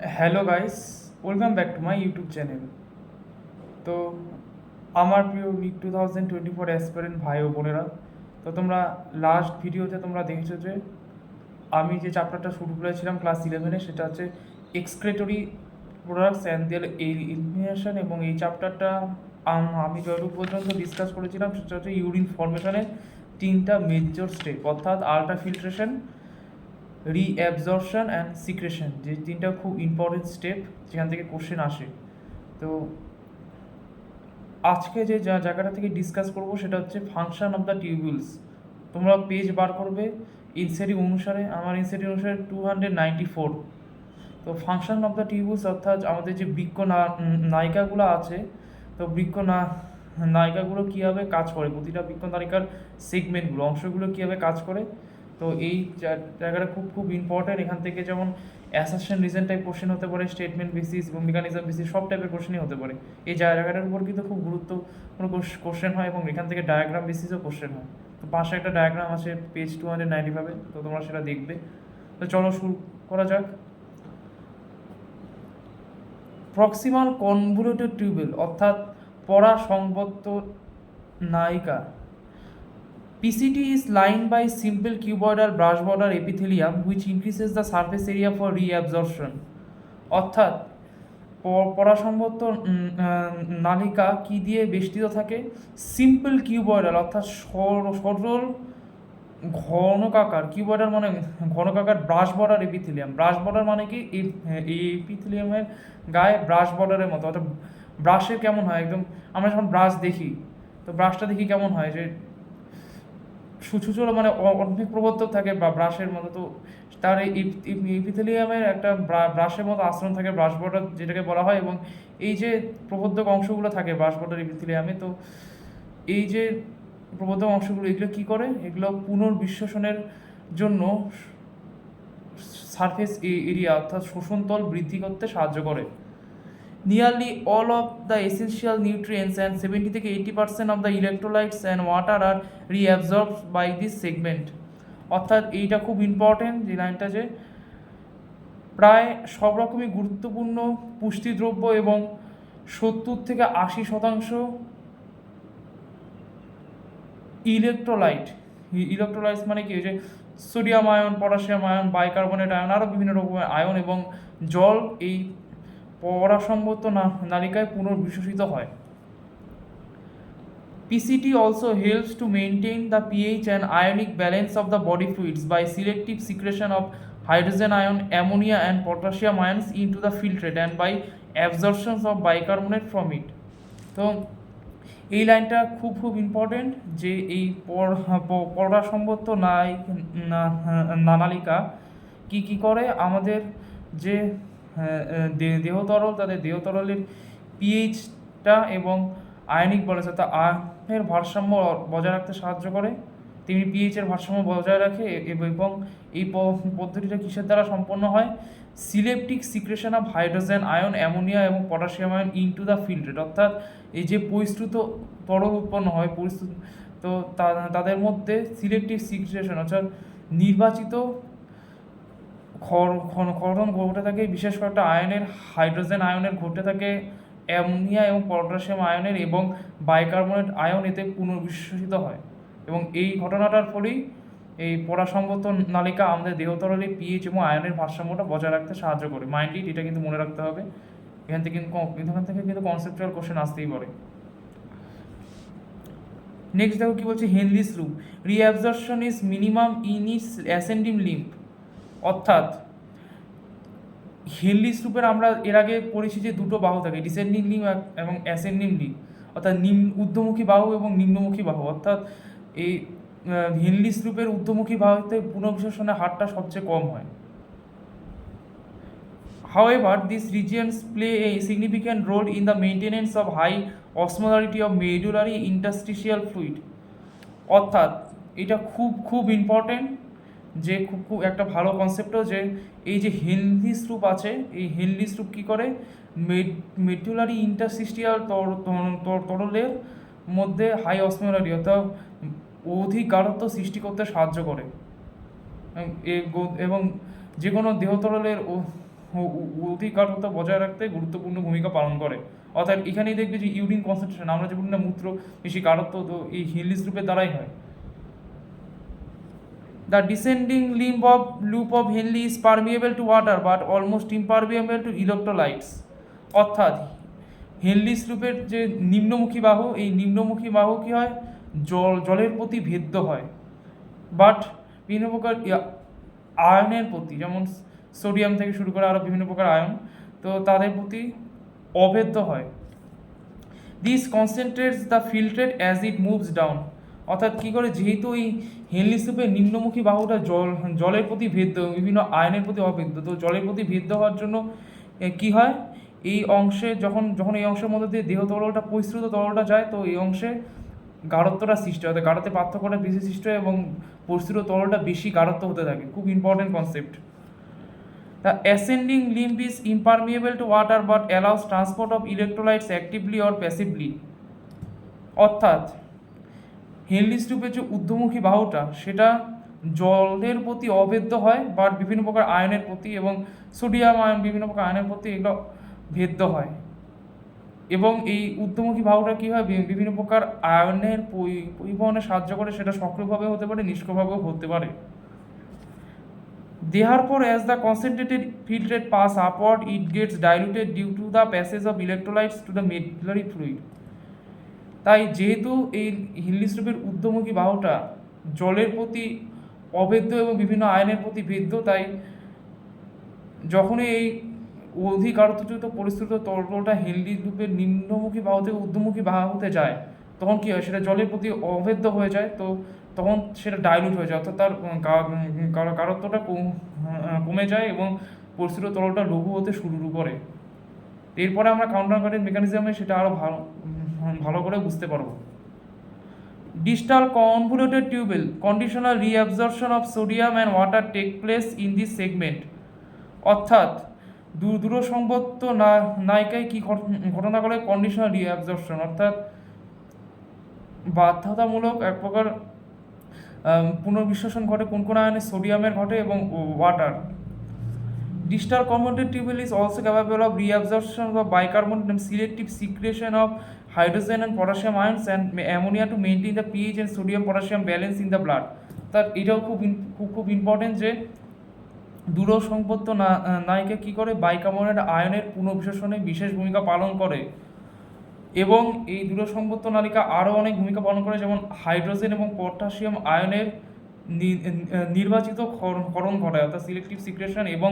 Hello guys, welcome back to my YouTube channel. তো আমার প্রিয় নিট 2024 অ্যাসপিরেন্ট ভাই ও বোনেরা, তো তোমরা লাস্ট ভিডিওতে তোমরা দেখেছো যে আমি যে চ্যাপ্টারটা শুরু করেছিলাম ক্লাস 11-এ, সেটা হচ্ছে এক্সক্রেটরি প্রোডাক্টস অ্যান্ড দেয়ার এলিমিনেশন। এবং এই চ্যাপ্টারটা আমি যতটুকু পর্যন্ত ডিসকাস করেছিলাম সেটা হচ্ছে ইউরিন ফর্মেশনের তিনটা মেজর স্টেপ, অর্থাৎ আল্ট্রাফিল্ট্রেশন, রিঅ্যাবজর্পশন অ্যান্ড সিক্রেশন, যে তিনটা খুব ইম্পর্টেন্ট স্টেপ যেখান থেকে কোশ্চেন আসে। তো আজকে যে জায়গাটা থেকে ডিসকাস করব সেটা হচ্ছে ফাংশন অফ দ্য টিউবিউলস। তোমরা পেজ বার করবে ইনসেটি অনুসারে, আমার ইনসেটি অনুসারে 294। তো ফাংশন অফ দ্য টিউবিউলস অর্থাৎ আমাদের যে বৃক্ক নায়িকাগুলো আছে, তো নায়িকাগুলো কীভাবে কাজ করে, প্রতিটা বৃক্ক নায়িকার সেগমেন্টগুলো, অংশগুলো কীভাবে কাজ করে। তো এই জায়গাটা খুব খুব ইম্পর্ট্যান্ট। এখান থেকে যেমন অ্যাসারশন রিজন টাইপ কোশ্চেন হতে পারে, স্টেটমেন্ট বেসিস এবং মেকানিজম বেসিস, সব টাইপের কোশ্চেনই হতে পারে। এই জায়গাটার উপর কিন্তু খুব গুরুত্বপূর্ণ কোশ্চেন হয় এবং এখান থেকে ডায়াগ্রাম বেসিসও কোশ্চেন হয়। তো পাশে একটা ডায়াগ্রাম আছে পেজ 295, তো তোমরা সেটা দেখবে। তো চলো শুরু করা যাক। প্রক্সিমাল কনভলিউটেড টিউবেল অর্থাৎ পরাসংবদ্ধ নায়িকা। PCT is lined by simple cuboidal brush border epithelium which increases the surface area for reabsorption. অর্থাৎ পরাসংবদ্ধ নালিকা কি দিয়ে বেষ্টিত থাকে? সিম্পল কিউবয়েডাল অর্থাৎ সরল ঘনকাকার, কিউবয়েডাল মানে ঘনকাকার, brush border epithelium. Brush border মানে কি? এই এপিথেলিয়ামের গায়ে ব্রাশ বর্ডারের মতো, অর্থাৎ ব্রাশের কেমন হয় একদম, আমরা যখন ব্রাশ দেখি তো ব্রাশটা দেখি কেমন হয়, যে সুচুচলো মানে অনেক প্রবর্তক থাকে বা ব্রাশের মতো। তো তার এই এপিথেলিয়ামের একটা ব্রাশের মতো আচরণ থাকে, ব্রাশ বর্ডার যেটাকে বলা হয়। এবং এই যে প্রবর্তক অংশগুলো থাকে ব্রাশ বর্ডার এপিথেলিয়ামে, তো এই যে প্রবর্তক অংশগুলো এগুলো কী করে? এগুলো পুনর্বিশ্লেষণের জন্য সারফেস এরিয়া অর্থাৎ শোষণতল বৃদ্ধি করতে সাহায্য করে। Nearly all of the essential nutrients and 70 থেকে 80% of the electrolytes and water are reabsorbed by this segment. অর্থাৎ এইটা খুব ইম্পর্টেন্ট যে লাইনটা, যে প্রায় সব রকমই গুরুত্বপূর্ণ পুষ্টিদ্রব্য এবং 70 থেকে 80% ইলেকট্রোলাইটস মানে কি, যে sodium ion, potassium ion, bicarbonate ion, আরও বিভিন্ন রকমের আয়ন এবং জল এই পরাসংবদ্ধ নালিকায় পুনর্বিশ্বসিত হয়। PCT also helps to maintain the pH and ionic balance of the body fluids by selective secretion of hydrogen ion, ammonia and potassium ions into the filtrate and by absorption of bicarbonate from it. তো এই লাইনটা খুব খুব important, যে এই পরাসংবদ্ধ নালিকা কি কি করে, আমাদের যে দেহতরল, তাদের দেহতরলের পিএইচটা এবং আয়নিক ব্যালেন্স অর্থাৎ আয়নের ভারসাম্য বজায় রাখতে সাহায্য করে। তেমনি পিএইচের ভারসাম্য বজায় রাখে। এবং এই পদ্ধতিটা কিসের দ্বারা সম্পন্ন হয়? Selective secretion of hydrogen ion, ammonia এবং potassium ion into the filtrate. অর্থাৎ এই যে পরিশ্রুত তরল উৎপন্ন হয় তো তাদের মধ্যে সিলেক্টিভ সিক্রেশন অর্থাৎ নির্বাচিত ক্ষরণ ঘটে থাকে বিশেষ কয়েকটা আয়নের, হাইড্রোজেন আয়নের ঘটে থাকে, অ্যামোনিয়া এবং পটাশিয়াম আয়নের এবং বাইকার্বনেট আয়ন এতে পুনর্বিশ্বসিত হয়। এবং এই ঘটনাটার ফলেই এই পরাসংবদ্ধ নালিকা আমাদের দেহতরলে পিএইচ এবং আয়নের ভারসাম্যটা বজায় রাখতে সাহায্য করে। মাইন্ডলি এটা কিন্তু মনে রাখতে হবে। এখান থেকে কিন্তু কনসেপচুয়াল কোশ্চেন আসতেই পারে। নেক্সট দেখো কি বলছে, Henle's loop. Reabsorption is minimum in its ascending limb. অর্থাৎ হেনলিস লুপের আমরা এর আগে পড়েছি যে দুটো বাহু থাকে, ডিসেন্ডিং লিম্ফ এবং অ্যাসেন্ডিং লিম্ফ, অর্থাৎ ঊর্ধ্বমুখী বাহু এবং নিম্নমুখী বাহু। অর্থাৎ এই হেনলিস লুপের ঊর্ধ্বমুখী বাহুতে পুনর্বিশ্বসনের হারটা সবচেয়ে কম হয়। However, these regions play a significant role in the maintenance of high osmolarity of medullary interstitial fluid. অর্থাৎ এটা খুব খুব ইম্পর্টেন্ট, যে খুব খুব একটা ভালো কনসেপ্টও, যে এই যে হেনলিস লুপ আছে, এই হেনলিস লুপ কী করে? মেডুলারি ইন্টারস্টিশিয়াল তরলের মধ্যে হাই অসমোলারিটি অর্থাৎ অধিক গাঢ়ত্ব সৃষ্টি করতে সাহায্য করে। এবং যে কোনো দেহতরলের অধিকারতা বজায় রাখতে গুরুত্বপূর্ণ ভূমিকা পালন করে। অর্থাৎ এখানেই দেখবে যে ইউরিন কনসেন্ট্রেশন, আমরা যে বলি না মূত্র বেশি গাঢ়ত্ব, তো এই হিলিস লুপের দ্বারাই হয়। The descending loop of Henle is permeable to water but almost impermeable to electrolytes. অর্থাৎ হেনলিস লুপের যে নিম্নমুখী বাহু, এই নিম্নমুখী বাহু কী হয়, জলের প্রতি ভেদ্য হয়, বাট বিভিন্ন প্রকার আয়নের প্রতি, যেমন সোডিয়াম থেকে শুরু করে আরও বিভিন্ন প্রকার আয়ন, তো তাদের প্রতি অভেদ্য হয়। This concentrates the filtrate as it moves down. অর্থাৎ কী করে, যেহেতু এই হেনলি লুপের নিম্নমুখী বাহুটা জলের প্রতি ভেদ্য, বিভিন্ন আয়নের প্রতি অভেদ্য, তো জলের প্রতি ভেদ্য হওয়ার জন্য কী হয়, এই অংশে যখন এই অংশের মধ্যে দিয়ে দেহ তরলটা পরিশ্রুত তরলটা যায়, তো এই অংশে গাঢ়ত্বটা সৃষ্টি হয়, গাঢ়তে পার্থক্যটা বেশি সৃষ্টি হয় এবং পরিশ্রুত তরলটা বেশি গাঢ়ত্ব হতে থাকে। খুব important concept. The ascending limb is impermeable to water but allows transport of electrolytes actively or passively. অর্থাৎ হেনলি লুপের যে ঊর্ধ্বমুখী বাহুটা, সেটা জলের প্রতি অভেদ্য হয়, বাট বিভিন্ন প্রকার আয়নের প্রতি এবং সোডিয়াম আয়ন, বিভিন্ন প্রকার আয়নের প্রতি এগুলো ভেদ্য হয়। এবং এই ঊর্ধ্বমুখী বাহুটা কী হয়, বিভিন্ন প্রকার আয়নের পরিবহনে সাহায্য করে, সেটা সক্রিয়ভাবে হতে পারে, নিষ্ক্রিয়ভাবেও হতে পারে। Therefore, as the concentrated filtrate pass upward, it gets diluted due to the passage of electrolytes to the medullary fluid. তাই যেহেতু এই হেনলি লুপের ঊর্ধ্বমুখী বাহুটা জলের প্রতি অভেদ্য এবং বিভিন্ন আয়নের প্রতি ভেদ্য, তাই যখনই এই অধিক গাঢ়ত্বযুক্ত পরিশ্রুত তরলটা হেনলি লুপের নিম্নমুখী বাহু থেকে ঊর্ধ্বমুখী বাহুতে যায়, তখন কী হয়, সেটা জলের প্রতি অভেদ্য হয়ে যায়, তো তখন সেটা ডাইলুট হয়ে যায়, অর্থাৎ তার গাঢ়ত্বটা কমে যায় এবং পরিশ্রুত তরলটা লঘু হতে শুরু করে। এরপরে আমরা কাউন্টার কারেন্ট মেকানিজমে সেটা আরও ভালো করে বুঝতে পারবো। Distal convoluted tubule conditional reabsorption of sodium and water take place in this segment. অর্থাৎ দূরসংবদ্ধ নায়িকায় কী ঘটনা করে, কন্ডিশনাল রিঅ্যাবজর্পশন, অর্থাৎ বাধ্যতামূলক এক প্রকার পুনর্বিশ্লেষণ ঘটে কোন কোন আয়নে, সোডিয়ামের ঘটে এবং water. Distal convoluted tubule is also capable of reabsorption of bicarbonate and selective secretion of hydrogen and potassium ions and ammonia to maintain the pH and sodium potassium balance in the blood. তার এটাও খুব important যে দূরসংবদ্ধ নায়িকা কী করে, bicarbonate আয়নের পুনর্বিশ্লেষণে বিশেষ ভূমিকা পালন করে। এবং এই দূরসংবদ্ধ নালিকা আরও অনেক ভূমিকা পালন করে, যেমন হাইড্রোজেন এবং পটাশিয়াম আয়নের নির্বাচিত ক্ষরণ ঘটায়, অর্থাৎ সিলেক্টিভ সিক্রেশন, এবং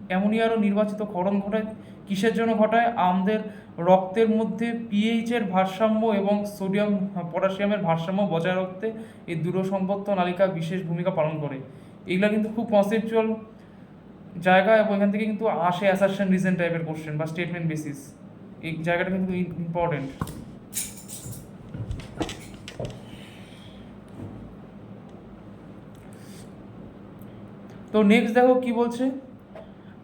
অ্যামোনিয়ারও নির্বাচিত ক্ষরণ ঘটায়। কিসের জন্য ঘটায়, আমাদের রক্তের মধ্যে পিএইচের ভারসাম্য এবং সোডিয়াম পটাশিয়ামের ভারসাম্য বজায় রাখতে এই দূরসংবদ্ধ নালিকা বিশেষ ভূমিকা পালন করে। এগুলো কিন্তু খুব কনসেপচুয়াল জায়গা, এবং এখান থেকে কিন্তু আসে অ্যাসারশন রিজন টাইপের কোশ্চেন বা স্টেটমেন্ট বেসিস। এই জায়গাটা কিন্তু ইম্পর্টেন্ট। তো নেক্সট দেখো কি বলছে,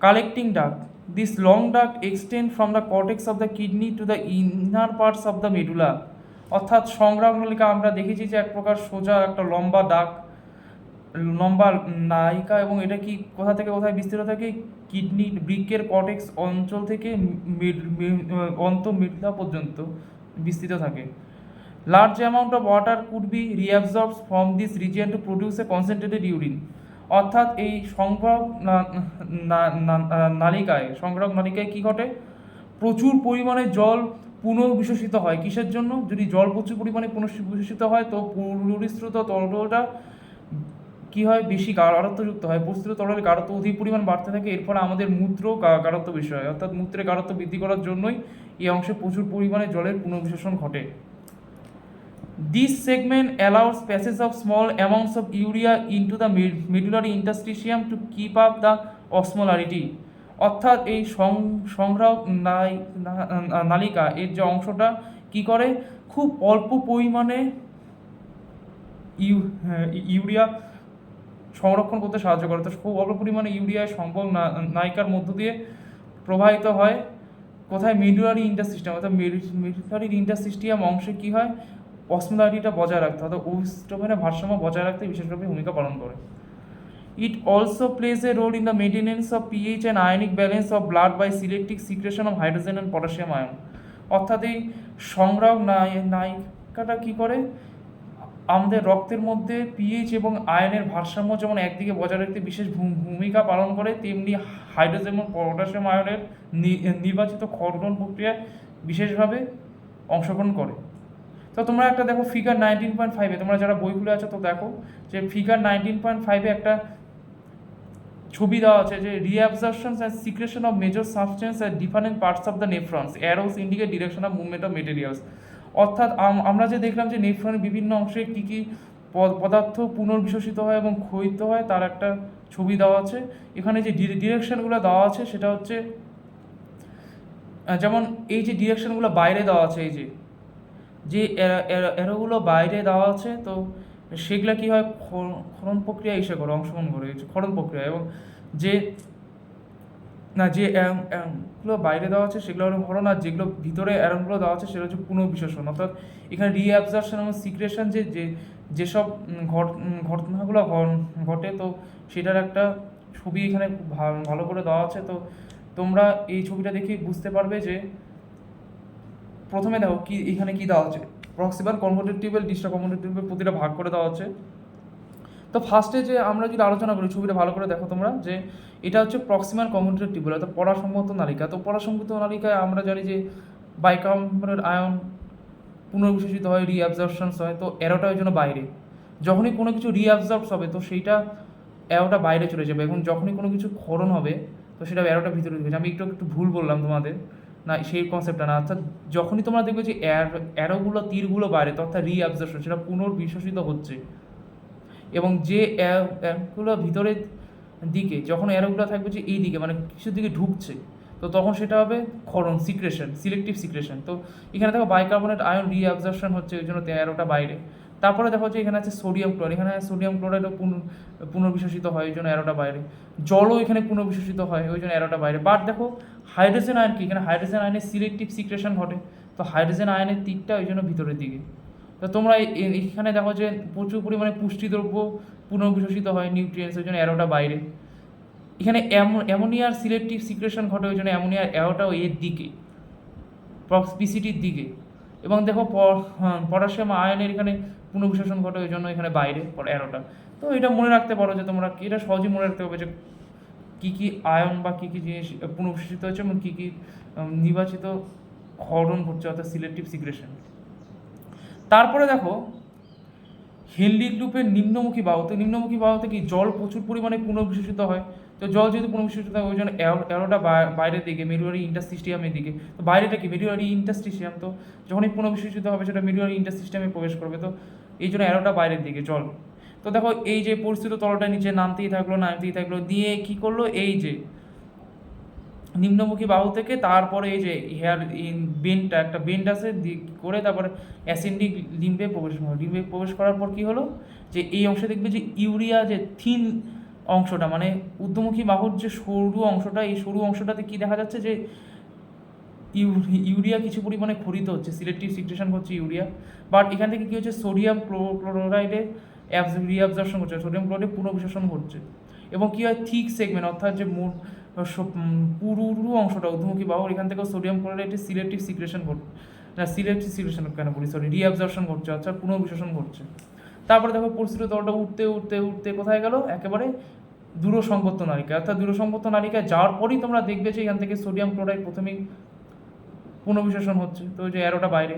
collecting duct. This long duct extend from the cortex of the kidney to the inner parts of the medulla. অর্থাৎ সংগ্রাহক নলিকা আমরা দেখেছি যে এক প্রকার সোজা একটা লম্বা নায়িকা, এবং এটা কি কোথা থেকে কোথায় বিস্তৃত থাকে, কিডনি বৃক্কের কর্টেক্স অঞ্চল থেকে মেডুলা পর্যন্ত বিস্তৃত থাকে। Large amount of water could be reabsorbed from this region to produce a concentrated urine. অর্থাৎ এই সংগ্রাহক নালিকায় কী ঘটে, প্রচুর পরিমাণে জল পুনর্বিশ্বসিত হয়। কিসের জন্য, যদি জল প্রচুর পরিমাণে পুনর্বিশ্বসিত হয়, তো পরিশ্রুত তরলটা কী হয়, বেশি গাঢ়ত্বযুক্ত হয়, পরিশ্রুত তরলের গাঢ়ত্ব অধিক পরিমাণ বাড়তে থাকে। এর ফলে আমাদের মূত্র গাঢ়ত্ব বেশি হয়, অর্থাৎ মূত্রের গাঢ়ত্ব বৃদ্ধি করার জন্যই এই অংশে প্রচুর পরিমাণে জলের পুনর্বিশ্লেষণ ঘটে। This segment allows passage of small amounts of urea into the medullary interstitium to keep up the osmolarity. অর্থাৎ এই সংগ্রাহক নালিকা এর যে অংশটা কি করে, খুব অল্প পরিমাণে ইউরিয়া সংরক্ষণ করতে সাহায্য করে। তো খুব অল্প পরিমাণে ইউরিয়া সম্ভব নায়িকার মধ্য দিয়ে প্রবাহিত হয় কোথায়, মেডুলারি ইন্টারসিস্টেম, অর্থাৎ মেডুলারি ইন্টারসিস্টিয়াম অংশে কী হয়, অসমোলারিটিটা বজায় রাখতে, অর্থাৎ ওস্টোভেনের ভারসাম্য বজায় রাখতে বিশেষভাবে ভূমিকা পালন করে। It also plays a role in the maintenance of pH and ionic balance of blood by selective secretion of hydrogen and potassium ion. অর্থাৎ এই সংগ্রাহক নায়িকাটা কী করে, আমাদের রক্তের মধ্যে পিএইচ এবং আয়নের ভারসাম্য যেমন একদিকে বজায় রাখতে বিশেষ ভূমিকা পালন করে, তেমনি হাইড্রোজেন এবং পটাশিয়াম আয়নের নির্বাচিত ক্ষরণ প্রক্রিয়ায় বিশেষভাবে অংশগ্রহণ করে। তো তোমরা একটা দেখো ফিগার 19.5-এ, তোমরা যারা বই খুলে আছো তো দেখো যে ফিগার 19.5-এ একটা ছবি দেওয়া আছে যে reabsorption and secretion of major substance at different parts of the nephrons, arrows indicate direction of movement of materials. অর্থাৎ আমরা যে দেখলাম যে নেফ্রনের বিভিন্ন অংশে কী কী পদার্থ পুনর্বিশ্বসিত হয় এবং ক্ষয়িত হয় তার একটা ছবি দেওয়া আছে। এখানে যে ডিরেকশনগুলো দেওয়া আছে সেটা হচ্ছে যেমন এই যে ডিরেকশনগুলো বাইরে দেওয়া আছে, এই যে অ্যারোগুলো বাইরে দেওয়া আছে, তো সেগুলো কী হয় ক্ষরণ প্রক্রিয়া এসে করে অংশগ্রহণ করে ক্ষরণ প্রক্রিয়া, এবং যে যে অ্যারোগুলো বাইরে দেওয়া আছে সেগুলো হলো ক্ষরণ, আর যেগুলো ভিতরে অ্যারোগুলো দেওয়া আছে সেটা হচ্ছে পুনর্বিশ্বসন। অর্থাৎ এখানে রিঅ্যাবজর্পশন এবং সিক্রেশন যেসব ঘটনাগুলো ঘটে, তো সেটার একটা ছবি এখানে খুব ভালো করে দেওয়া আছে। তো তোমরা এই ছবিটা দেখে বুঝতে পারবে যে প্রথমে দেখো কি এখানে কি দেওয়া আছে, প্রক্সিমাল কনভোলুটেড টিউবেল, ডিস্টাল কনভোলুটেড টিউবেল প্রতিটা ভাগ করে দেওয়া আছে। তো ফার্স্টে যে আমরা যদি আলোচনা করি, ছবিটা ভালো করে দেখো তোমরা, যে এটা হচ্ছে প্রক্সিমাল কনভোলুটেড টিউবেল অর্থাৎ পরাসংবদ্ধ নালিকা। তো পরাসংবদ্ধ নালিকায় আমরা জানি যে বাইকার্বনেট আয়ন পুনর্বিশ্বসিত হয়, রিঅ্যাবজর্পশনস হয়, তো অ্যারোটা ওই জন্য বাইরে। যখনই কোনো কিছু রিঅ্যাবজর্বস হবে তো সেইটা অ্যারোটা বাইরে চলে যাবে, এবং যখনই কোনো কিছু ক্ষরণ হবে তো সেটা অ্যারোটা ভিতরে ঢুকে। আমি একটু ভুল বললাম তোমাদের, না সেই কনসেপ্টটা না। অর্থাৎ যখনই তোমরা দেখবে যে অ্যারোগুলো তীরগুলো বাইরে, তো অর্থাৎ রিঅ্যাবজর্পশন, সেটা পুনর্বিশ্বসিত হচ্ছে। এবং যে অ্যারোগুলো ভিতরের দিকে, যখন অ্যারোগুলো থাকবে যে এই দিকে মানে কিছুর দিকে ঢুকছে, তো তখন সেটা হবে ক্ষরণ, সিক্রেশন, সিলেক্টিভ সিক্রেশন। তো এখানে দেখো বাইকার্বনেট আয়ন রিঅ্যাবজর্পশন হচ্ছে, ওই জন্য অ্যারোটা বাইরে। তারপরে দেখো যে এখানে আছে সোডিয়াম ক্লোরাইড, এখানে সোডিয়াম ক্লোরাইডও পুনর্বিশ্বসিত হয়, ওই জন্য অ্যারোটা বাইরে। জলও এখানে পুনর্বিশ্বসিত হয়, ওই জন্য অ্যারোটা বাইরে। বাট দেখো হাইড্রোজেন আয়ন কি, এখানে হাইড্রোজেন আয়নের সিলেক্টিভ সিক্রেশন ঘটে, তো হাইড্রোজেন আয়নের তীরটা ওই জন্য ভিতরের দিকে। তো তোমরা এখানে দেখো যে প্রচুর পরিমাণে পুষ্টিদ্রব্য পুনর্বিশ্বসিত হয়, নিউট্রিয়েন্টস, ওই জন্য অ্যারোটা বাইরে। এখানে অ্যামোনিয়ার সিলেক্টিভ সিক্রেশন ঘটে, ওই জন্য অ্যামোনিয়ার অ্যারোটাও এর দিকে, পিসিটির দিকে। এবং দেখো পটাশিয়াম আয়নের এখানে পুনর্বিশ্বসন ঘটে, ওই জন্য এখানে বাইরে অ্যারোটা। তো এটা মনে রাখতে পারো যে তোমরা, এটা সহজেই মনে রাখতে হবে যে কী কী আয়ন বা কী কী জিনিস পুনর্বিশ্বসিত হচ্ছে এবং কী কী নির্বাচিত ক্ষরণ ঘটছে, অর্থাৎ সিলেক্টিভ সিক্রেশন। তারপরে দেখো হেনরি গ্রুপের নিম্নমুখী বাহু। তো নিম্নমুখী বাহুতে কি জল প্রচুর পরিমাণে পুনর্বিশ্বসিত হয়, তো জল যেহেতু পুনর্বিশ্বসিত হয় ওই জন্য অ্যারোটা বাইরের দিকে, মেরুয়ারি ইন্টারস্টিশিয়ামের দিকে। তো বাইরেটা কি মেরুয়ারি ইন্টারস্টিশিয়াম, তো যখনই পুনর্বিশ্বসিত হবে সেটা মেরুয়ারি ইন্টারস্টিশিয়ামে প্রবেশ করবে, তো এই জন্য অ্যারোটা বাইরের দিকে জল। তো দেখো এই যে পরিস্থিত তলটা নিচে নামতেই থাকলো দিয়ে কী করলো, এই যে নিম্নমুখী বাহু থেকে তারপরে এই যে হেয়ার বেন্ডটা, একটা বেন্ড আছে করে তারপরে অ্যাসেন্ডিং লিম্বে প্রবেশ করার পর কী হলো, যে এই অংশে দেখবে যে ইউরিয়া যে থিন অংশটা, মানে ঊর্ধ্বমুখী বাহুর যে সরু অংশটা, এই সরু অংশটাতে কী দেখা যাচ্ছে যে ইউরিয়া কিছু পরিমাণে ক্ষরিত হচ্ছে, সিলেক্টিভ সিক্রেশন করছে ইউরিয়া। বাট এখান থেকে কী হচ্ছে, সোডিয়াম ক্লোরাইডে রিঅ্যাবজর্পশন করছে, সোডিয়াম ক্লোরাইডে পুনর্বিশ্বসন ঘটছে। এবং কী হয়, থিক সেগমেন্ট অর্থাৎ যে পুরু অংশটা ঊর্ধ্বমুখী বাহুর, এখান থেকেও সোডিয়াম ক্লোরাইডের সিলেক্টিভ সিক্রেশন ঘটছে, না সিলেক্টিভ সিক্রেশন কেন বলি, সরি, রিঅ্যাবজর্পশন ঘটছে, অর্থাৎ পুনর্বিশ্বসন ঘটছে। তারপরে দেখো পরিস্থিত তলটা উঠতে কোথায় গেল, একেবারে দূরসংবদ্ধ নালিকা। অর্থাৎ দূরসংবদ্ধ নালিকায় যাওয়ার পরই তোমরা দেখবে যে এখান থেকে সোডিয়াম ক্লোরাইড প্রথমেই পুনর্বিশ্বসন হচ্ছে, তো ওই যে অ্যারোটা বাইরে।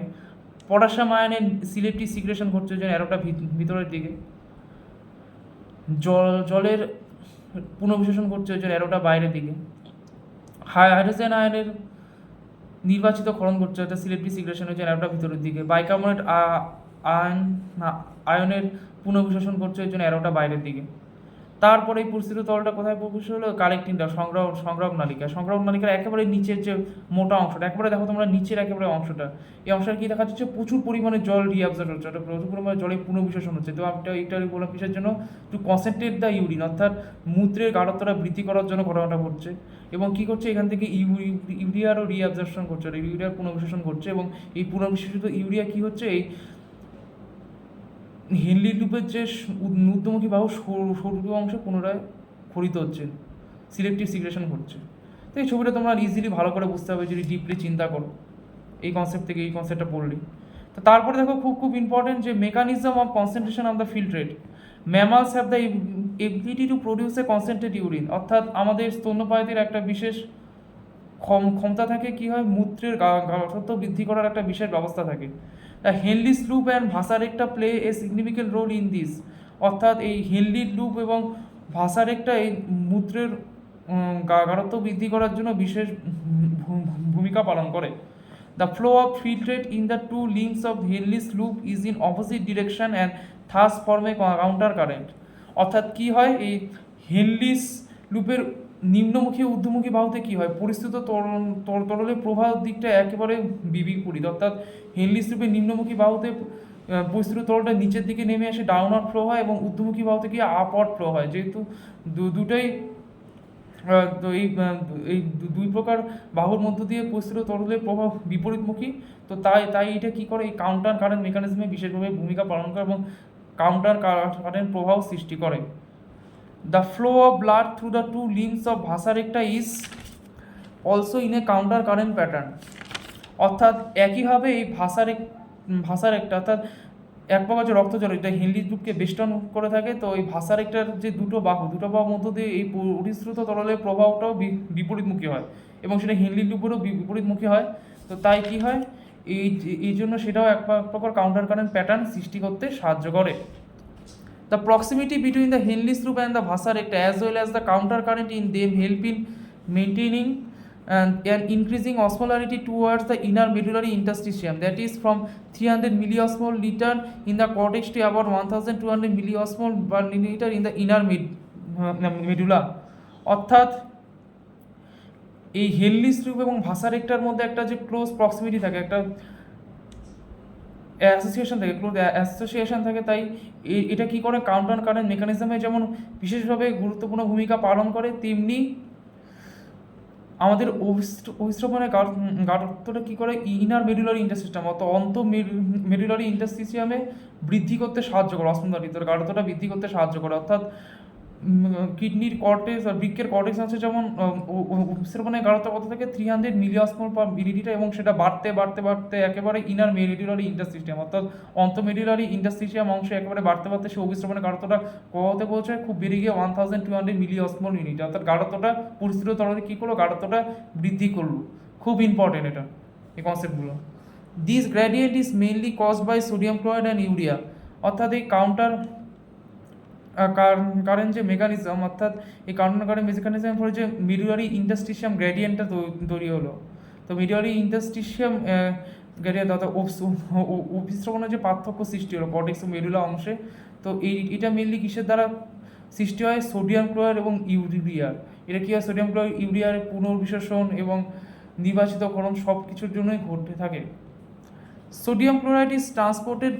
পটাশিয়াম আয়নের সিলেক্টিভ সিক্রেশন ঘটছে, ওই জন্য অ্যারোটা ভিতরের দিকে। জলের পুনর্বিশ্বসন ঘটছে, ওই জন্য অ্যারোটা বাইরের দিকে। হাইড্রোজেন আয়নের নির্বাচিত ক্ষরণ ঘটছে, অর্থাৎ সিলেক্টিভ সিক্রেশন, ওই জন্য অ্যারোটা ভিতরের দিকে। বাইকার্বনেট আয়নের পুনর্বিশ্বসন ঘটছে, ওই জন্য অ্যারোটা বাইরের দিকে। তারপরে এই পরিস্থিত তলটা কোথায় প্রবেশ হলো, কালেক্টিংটা, সংগ্রাহক নালিকার একেবারে নিচের যে মোটা অংশটা, একেবারে দেখো তোমরা নিচের একেবারে অংশটা, এই অংশটা কি দেখা যাচ্ছে, প্রচুর পরিমাণে জল রিঅ্যাবজর্ব হচ্ছে, ওটা প্রচুর পরিমাণে জলে পুনর্বিশ্বসন হচ্ছে। তো এটা বললাম কিসের জন্য, টু কনসেন্ট্রেট দ্য ইউরিন, অর্থাৎ মূত্রের গাঢ়ত্বটা বৃদ্ধি করার জন্য ঘটনাটা ঘটছে। এবং কী করছে, এখান থেকে ইউরিয়ারও রিঅ্যাবজর্পশন করছে, ইউরিয়ার পুনর্বিশ্বসন ঘটছে। এবং এই পুনর্বিশ্বসিত ইউরিয়া কী হচ্ছে, এই হেনলি লুপের যে ঊর্ধ্বমুখী বাহু সরু অংশে পুনরায় ক্ষরিত হচ্ছে, সিলেক্টিভ সিগ্রেশন ঘটছে। তো এই ছবিটা তোমরা ইজিলি ভালো করে বুঝতে হবে যদি ডিপলি চিন্তা করো এই কনসেপ্ট থেকে, এই কনসেপ্টটা পড়লে। তো তারপরে দেখো খুব ইম্পর্টেন্ট যে mechanism of concentration of the filtrate. Mammals have the ability to produce A concentrate urine, অর্থাৎ আমাদের স্তন্যপায়ীদের একটা বিশেষ ক্ষমতা থাকে, কি হয়, মূত্রের গাঢ়ত্ব বৃদ্ধি করার একটা বিশেষ ব্যবস্থা থাকে। Henle's loop and vasa recta play a significant role in this, অর্থাৎ এই হেনলি লুপ এবং ভাসারেক্টা এই মূত্রের গাঢ়ত্ব বৃদ্ধি করার জন্য বিশেষ ভূমিকা পালন করে। The flow of filtrate in the two limbs of Henle's loop is in opposite direction and thus form a counter current, অর্থাৎ কি হয়, এই হেনলিস লুপের নিম্নমুখী ঊর্ধ্বমুখী বাহুতে কি হয়, পরিস্থিত তরলের প্রবাহ দিকটা একেবারে বিপরীত, অর্থাৎ হেনলিস লুপের নিম্নমুখী বাহুতে পরিস্থিত তরলটা নিচের দিকে নেমে এসে ডাউনওয়ার্ড ফ্লো হয় এবং ঊর্ধ্বমুখী বাহুতে গিয়ে আপওয়ার্ড ফ্লো হয়। যেহেতু দুটোই তো এই দুই প্রকার বাহুর মধ্য দিয়ে পরিস্থিত তরলের প্রভাব বিপরীতমুখী, তো তাই এটা কি করে, এই কাউন্টার কারেন্ট মেকানিজমে বিশেষভাবে ভূমিকা পালন করে এবং কাউন্টার কারেন্ট প্রভাব সৃষ্টি করে। The flow of blood through the two limbs of vasa recta is also in a counter current pattern, অর্থাৎ একইভাবে এই ভাসা রেক্টা অর্থাৎ এক প্রকার যে রক্তজল, এটা হেনলি লুপকে বেষ্টন করে থাকে। তো এই ভাসা রেক্টার যে দুটো বাহুর মধ্য দিয়ে এই পরিশ্রুত তরলের প্রভাবটাও বিপরীতমুখী হয় এবং সেটা হেনলি লুপেরও বিপরীতমুখী হয়। তো তাই কি হয়, এই জন্য সেটাও এক প্রকার কাউন্টার কারেন্ট প্যাটার্ন সৃষ্টি করতে সাহায্য করে। The proximity between the Henle's loop and the vasa recta as well as the counter current in them help in maintaining and increasing osmolarity towards the inner medullary interstitium, that is from 300 milliosmol liter in the cortex to about 1200 milliosmol per liter in the inner medulla, অর্থাৎ এই হেনলিস loop এবং ভাসা Richter মধ্যে একটা যে close proximity থাকে, একটা association থাকে, তাই এটা কি করে, কাউন্টার কারেন্ট মেকানিজমে যেমন বিশেষভাবে গুরুত্বপূর্ণ ভূমিকা পালন করে, তেমনি আমাদের অভিস্রবণের গাঢ়ত্বটা কী করে, ইনার মেডুলারি ইন্টারসিস্টেম অর্থাৎ মেডুলারি ইন্টারসিস্টিয়ামে বৃদ্ধি করতে সাহায্য করে, অস্মদারিত্বের গাঢ়ত্বটা বৃদ্ধি করতে সাহায্য করে। অর্থাৎ কিডনির কর্টেক্স আর বৃক্কের কর্টেক্স আছে যেমন অভিস্রবণের গাঢ়ত্ব কত থেকে 300 মিলিঅসমোল পার মিলিলিটার, এবং সেটা বাড়তে একেবারে ইনার মেডুলারি ইন্টারসিস্টিয়াম অর্থাৎ অন্তঃমেডুলারি ইন্টারসিস্টিয়াম অংশে একেবারে বাড়তে সে অভিস্রবণের গাঢ়ত্বটা কত পৌঁছায়, খুব বেড়ে গিয়ে 1200 মিলিঅসমোল ইউনিট, অর্থাৎ গাঢ়ত্বটা পরিস্থিত তরলে কী করলো, গাঢ়ত্বটা বৃদ্ধি করলো। খুব ইম্পর্টেন্ট এটা, এই কনসেপ্টগুলো। This gradient is mainly caused by sodium chloride and urea, অর্থাৎ এই কাউন্টার কারেন্ট যে মেকানিজম, অর্থাৎ এই কাউন্টার কারেন্ট মেকানিজমের ফলে যে মিডুলারি ইন্টারস্টিশিয়াম গ্রেডিয়েন্টটা তৈরি হলো। তো মিডুলারি ইন্টারস্টিশিয়াম গ্রেডিয়েন্ট অর্থাৎ অভিস্রবণের যে পার্থক্য সৃষ্টি হলো কর্টেক্স ও মেডুলা অংশে, তো এটা মেনলি কিসের দ্বারা সৃষ্টি হয়, সোডিয়াম ক্লোরাইড এবং ইউরিয়ার। এটা কী হয়, সোডিয়াম ক্লোরাইড ইউরিয়ার পুনর্বিশেষণ এবং নির্বাচিতকরণ সব কিছুর জন্যই ঘটে থাকে। Sodium chloride is transported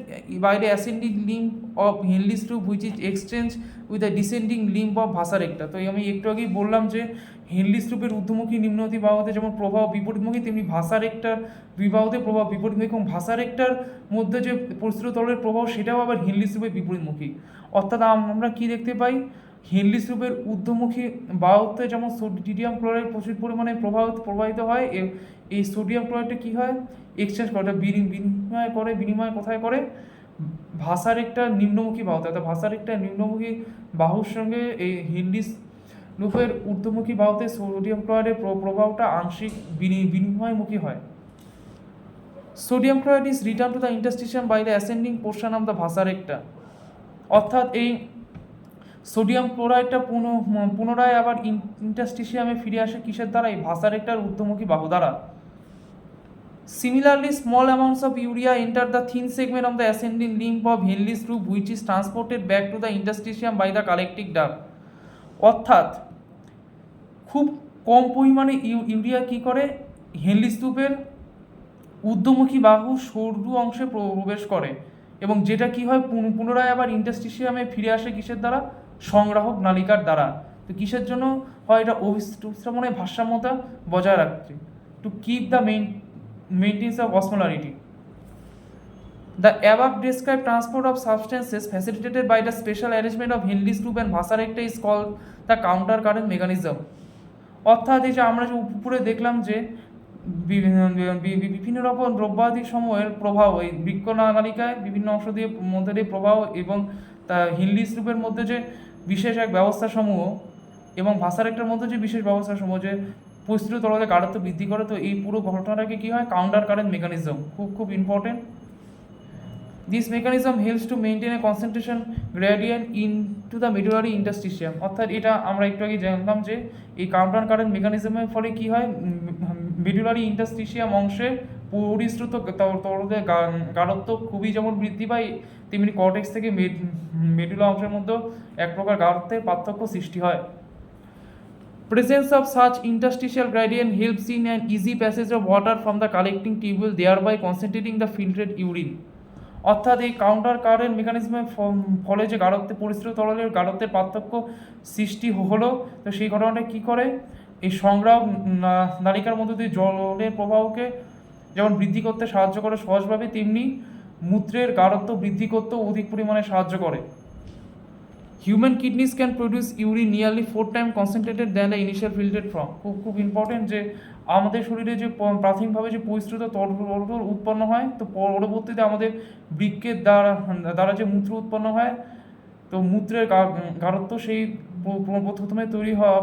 by the ascending limb of Henle's loop which is exchanged with the descending limb of vasa recta। তো আমি একটু আগেই বললাম যে হেনলিস লুপের ঊর্ধ্বমুখী নিম্নমুখী বাহুতে যেমন প্রভাব বিপরীতমুখী, তেমনি ভাসা রেক্টার দুই বাহুতে প্রভাব বিপরীতমুখী, এবং ভাসা রেক্টার মধ্যে যে পরিস্থিত তরলের প্রভাব সেটাও আবার হেনলিস লুপের বিপরীতমুখী। অর্থাৎ আমরা কি দেখতে পাই, হেনলিস লুপের ঊর্ধ্বমুখী বাহুতে যেমন সোডিয়াম ক্লোরাইড প্রচুর পরিমাণে প্রবাহিত হয়, এই সোডিয়াম ক্লোরাইডটা কী হয়, এক্সচেঞ্জ করে, বিনিময় কোথায় করে, ভাসার একটা নিম্নমুখী বাহুতে, অর্থাৎ ভাসার একটা নিম্নমুখী বাহুর সঙ্গে এই হেনলিস লুপের ঊর্ধ্বমুখী বাহুতে সোডিয়াম ক্লোরাইডের প্রভাবটা আংশিক বিনিময়মুখী হয়। Sodium chloride is return to the interstitium by the ascending portion of the vasa recta, অর্থাৎ এই সোডিয়াম ক্লোরাইডটা পুনরায় আবার ইন্টারস্টিশিয়ামে ফিরে আসে কিসের দ্বারা, এই ভাসা রেক্টার ঊর্ধ্বমুখী বাহু দ্বারা। Similarly, small amounts of urea enter the thin segment of the ascending limb of Henle's loop which is transported back to the interstitium by the collecting duct, অর্থাৎ খুব কম পরিমাণে ইউরিয়া কী করে, হেনলিস লুপের ঊর্ধ্বমুখী বাহু সরু অংশে প্রবেশ করে এবং যেটা কি হয়, পুনরায় আবার ইন্টারস্টিশিয়ামে ফিরে আসে কিসের দ্বারা, সংগ্রাহক নালিকার দ্বারা। তো কিসের জন্য হয়, এটা অভিস্রবণের ভারসাম্যতা বজায় রাখতে, to keep the maintenance of osmolarity. The above described transport of substances facilitated by the special arrangement of Henle's loop and Vassar rector is called the counter current mechanism. অর্থাৎ এই যে আমরা যে উপরে দেখলাম যে বিভিন্ন রকম দ্রব্যাদি সমূহের প্রভাব এই বৃক্কনালিকায় বিভিন্ন অংশ দিয়ে মধ্যে দিয়ে প্রবাহ এবং তা হিনলিস লুপের মধ্যে যে বিশেষ এক ব্যবস্থা সমূহ এবং ভাষারেক্টের মধ্যে যে বিশেষ ব্যবস্থা সমূহ যে পরিস্থিতি তরলে গাঢ়ত্ব বৃদ্ধি করে, তো এই পুরো ঘটনাটাকে কী হয় কাউন্টার কারেন্ট মেকানিজম, খুব important. This mechanism helps to maintain a concentration gradient in to the medullary interstitium. অর্থাৎ এটা আমরা একটু আগে জানলাম যে এই কাউন্টার কারেন্ট মেকানিজমের ফলে কী হয় মেডুলারি ইন্টারস্টিশিয়াম অংশে পরিশ্রুত তরলের গাঢ়ত্ব খুবই যেমন বৃদ্ধি পায়, তেমনি কর্টেক্স থেকে মেডুলা অংশের মধ্যে এক প্রকার গাঢ়ত্বের পার্থক্য সৃষ্টি হয়। Presence of such interstitial gradient helps in an easy passage of water from the collecting tubule, thereby concentrating the filtered urine. অর্থাৎ এই কাউন্টার কারেন্ট মেকানিজমের ফলে যে গাঢ়ত্বে পরিশ্রুত তরলের গাঢ়ত্বের পার্থক্য সৃষ্টি হলো, তো সেই ঘটনাটা কী করে এই সংগ্রাম নালিকার মধ্যে দিয়ে জলের প্রবাহকে যেমন বৃদ্ধি করতে সাহায্য করে সহজভাবে, তেমনি মূত্রের গাঢ়ত্ব বৃদ্ধি করতেও অধিক পরিমাণে সাহায্য করে। Human kidneys can produce urine nearly 4 times concentrated than the initial filtered from. খুব ইম্পর্টেন্ট যে আমাদের শরীরে যে প্রাথমিকভাবে যে পরিশ্রুত তরল উৎপন্ন হয়, তো পরবর্তীতে আমাদের বৃক্কের দ্বারা যে মূত্র উৎপন্ন হয়, তো মূত্রের গাঢ়ত্ব সেই প্রথমে তৈরি হওয়া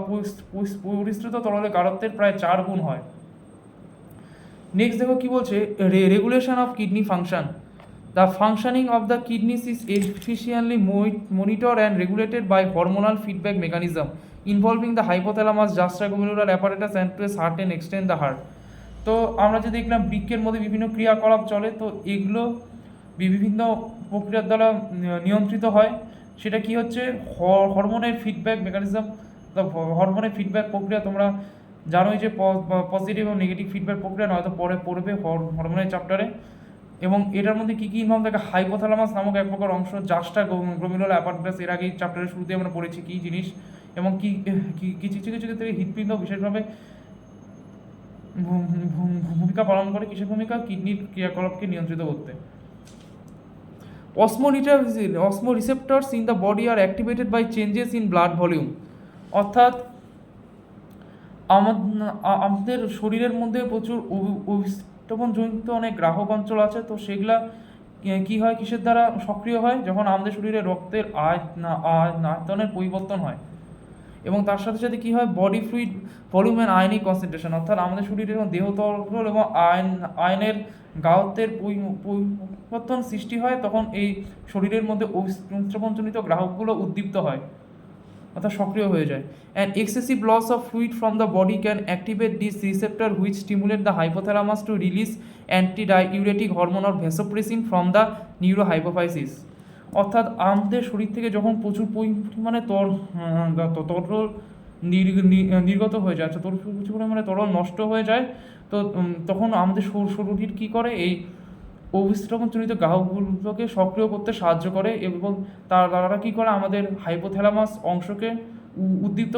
পরিশ্রুত তরলের গাঢ়ত্বের প্রায় 4 গুণ হয়। নেক্সট দেখো কি বলছে, regulation of kidney function. The functioning of the kidneys is efficiently monitored and regulated by hormonal feedback mechanism involving the hypothalamus, juxtaglomerular apparatus and to a certain extent the heart. তো আমরা যে দেখলাম বৃক্কের মধ্যে বিভিন্ন ক্রিয়াকলাপ চলে, তো এগুলো বিভিন্ন প্রক্রিয়ার দ্বারা নিয়ন্ত্রিত হয়। সেটা কি হচ্ছে হরমোনের ফিডব্যাক মেকানিজম। হরমোনের ফিডব্যাক প্রক্রিয়া তোমরা জানোই যে পজিটিভ এবং নেগেটিভ ফিডব্যাক প্রক্রিয়া নয়তো পরে পড়বে হরমোনের চ্যাপ্টারে। এবং এটার মধ্যে কী কী ইনভলভ থাকে, হাইপোথ্যালামাস নামক এক প্রকার অংশ, জাস্টাগ্লোমেরুলার অ্যাপারেটাস, এর আগেই চ্যাপ্টারের শুরুতে আমরা পড়েছি কী জিনিস, এবং কিছু ক্ষেত্রে হৃৎপিণ্ড বিশেষভাবে ভূমিকা পালন করে। কিসের ভূমিকা? কিডনির ক্রিয়াকলাপকে নিয়ন্ত্রিত করতে। Osmoreceptors in the body are activated by changes in blood volume। অর্থাৎ আমাদের শরীরের মধ্যে প্রচুর জনিত অনেক গ্রাহক অঞ্চল আছে, তো সেগুলা কী হয় কিসের দ্বারা সক্রিয় হয়? যখন আমাদের শরীরে রক্তের আয়তনের পরিবর্তন হয়, এবং তার সাথে সাথে কী হয় body fluid volume and ionic concentration. অর্থাৎ আমাদের শরীরের দেহ তরল এবং আয়নের গাঢ়ত্বের পরিবর্তন সৃষ্টি হয়, তখন এই শরীরের মধ্যে সংস্রবণজনিত গ্রাহকগুলো উদ্দীপ্ত হয় অর্থাৎ সক্রিয় হয়ে যায়। And excessive loss of fluid from the body can activate this receptor which stimulate the hypothalamus to release antidiuretic hormone or vasopressin from the neurohypophysis. অর্থাৎ আমাদের শরীর থেকে যখন প্রচুর পরিমাণে তরল নির্গত হয়ে যায়, প্রচুর পরিমাণে তরল নষ্ট হয়ে যায়, তো তখন আমাদের শরীর কী করে এই অভিস্রবণজনিত গ্রাহকগুলোকে সক্রিয় করতে সাহায্য করে, এবং তারা কী করে আমাদের হাইপোথ্যালামাস অংশকে উদ্দীপ্ত